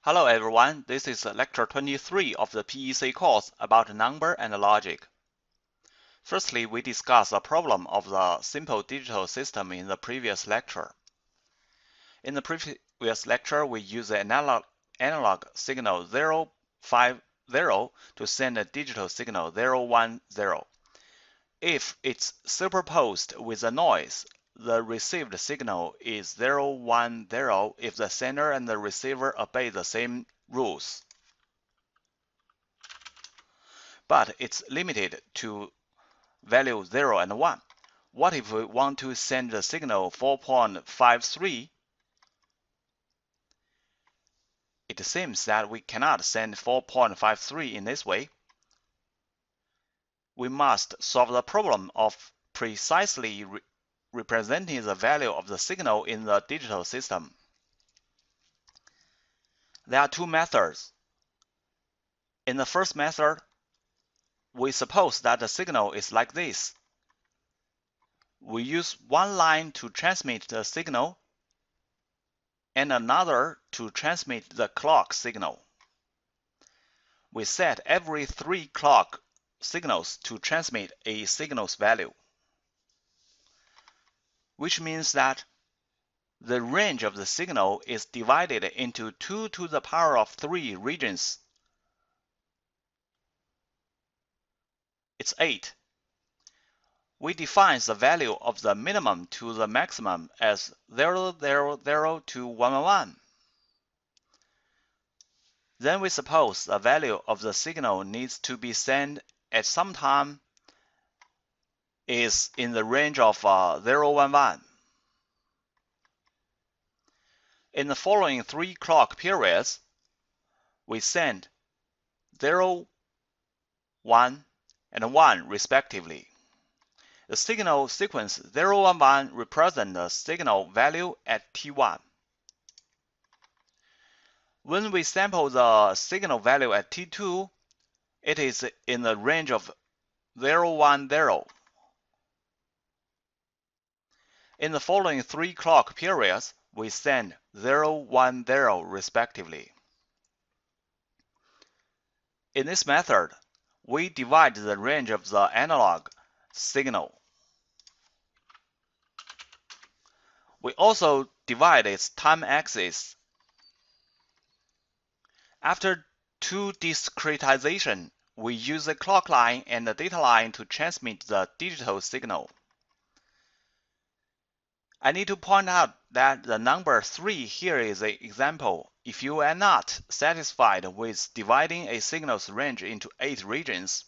Hello everyone, this is lecture 23 of the PEC course about number and logic. Firstly, we discussed a problem of the simple digital system in the previous lecture. In the previous lecture, we used the analog signal 0, 5, 0 to send a digital signal 0, 1, 0. If it's superposed with the noise, the received signal is 0, 1, 0 if the sender and the receiver obey the same rules. But it's limited to value 0 and 1. What if we want to send the signal 4.53? It seems that we cannot send 4.53 in this way. We must solve the problem of precisely representing the value of the signal in the digital system. There are two methods. In the first method, we suppose that the signal is like this. We use one line to transmit the signal and another to transmit the clock signal. We set every 3 clock signals to transmit a signal's value, which means that the range of the signal is divided into 2 to the power of 3 regions. It's 8. We define the value of the minimum to the maximum as 0, 0, 0 to 1, 1, 1. Then we suppose the value of the signal needs to be sent at some time is in the range of 0, 1, 1. In the following 3 clock periods, we send 0, 1, and 1 respectively. The signal sequence 0, 1, 1 represents the signal value at T1. When we sample the signal value at T2, it is in the range of 0, 1, 0. In the following 3 clock periods, we send 0, 1, 0 respectively. In this method, we divide the range of the analog signal. We also divide its time axis. After two discretization, we use the clock line and the data line to transmit the digital signal. I need to point out that the number 3 here is an example. If you are not satisfied with dividing a signal's range into 8 regions,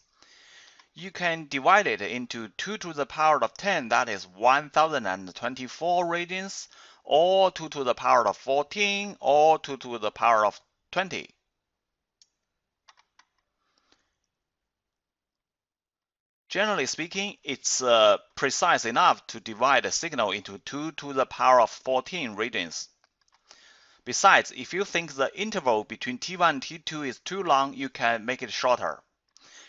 you can divide it into 2 to the power of 10, that is 1024 regions, or 2 to the power of 14, or 2 to the power of 20. Generally speaking, it's precise enough to divide a signal into 2 to the power of 14 regions. Besides, if you think the interval between T1 and T2 is too long, you can make it shorter.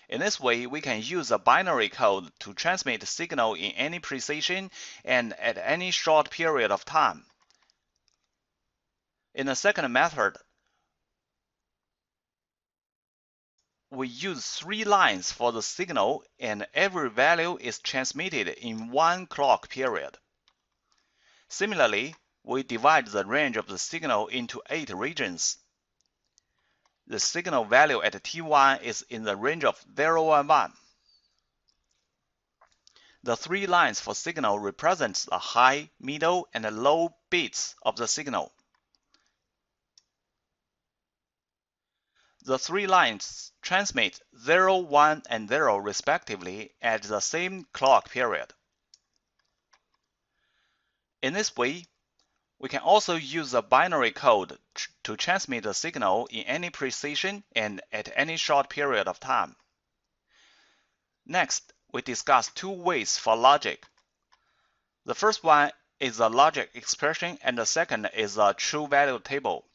In this way, we can use a binary code to transmit the signal in any precision and at any short period of time. In the second method, we use 3 lines for the signal and every value is transmitted in 1 clock period. Similarly, we divide the range of the signal into 8 regions. The signal value at T1 is in the range of 0, 1, 1. The 3 lines for signal represents the high, middle, and low bits of the signal. The 3 lines transmit 0, 1, and 0 respectively at the same clock period. In this way, we can also use a binary code to transmit the signal in any precision and at any short period of time. Next, we discuss 2 ways for logic. The first one is a logic expression and the second is a true value table.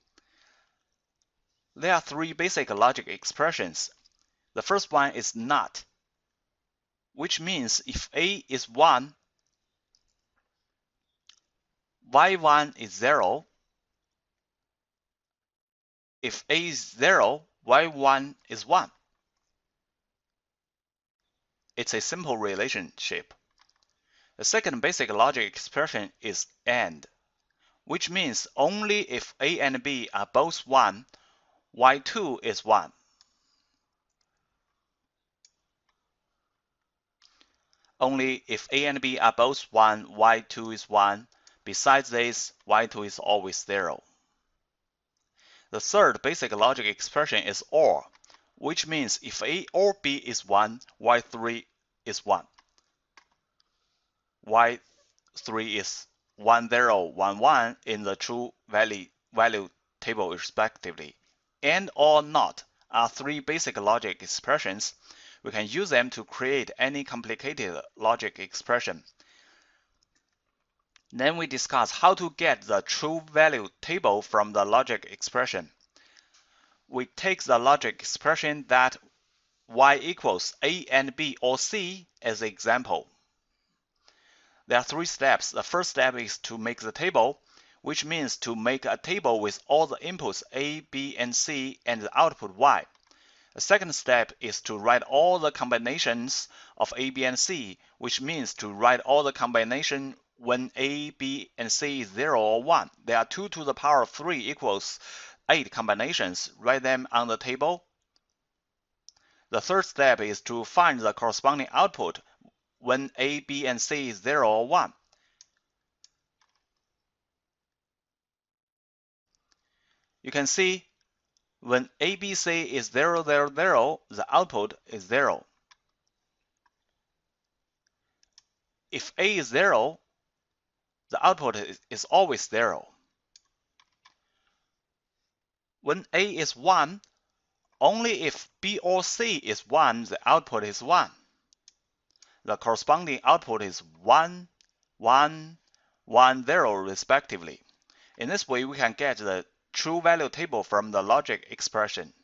There are 3 basic logic expressions. The first one is NOT, which means if A is 1, Y1 is 0, If A is 0, Y1 is 1. It's a simple relationship. The second basic logic expression is AND, which means only if A and B are both 1, Y2 is 1. Only if A and B are both 1, Y2 is 1. Besides this, Y2 is always 0. The third basic logic expression is OR, which means if A or B is 1, Y3 is 1. Y3 is 1, 0, 1, 1 in the true value table respectively. And or not are three basic logic expressions. We can use them to create any complicated logic expression. Then we discuss how to get the true value table from the logic expression. We take the logic expression that y equals A and B or C as an example. There are three steps. The first step is to make the table, which means to make a table with all the inputs A, B, and C and the output Y. The second step is to write all the combinations of A, B, and C, which means to write all the combination when A, B, and C is 0 or 1. There are 2 to the power of 3 equals 8 combinations. Write them on the table. The third step is to find the corresponding output when A, B, and C is 0 or 1. You can see when ABC is 0, 0, 0, the output is 0. If A is 0, the output is always 0. When A is 1, only if B or C is 1, the output is 1. The corresponding output is 1, 1, 1, 0 respectively. In this way, we can get the true value table from the logic expression.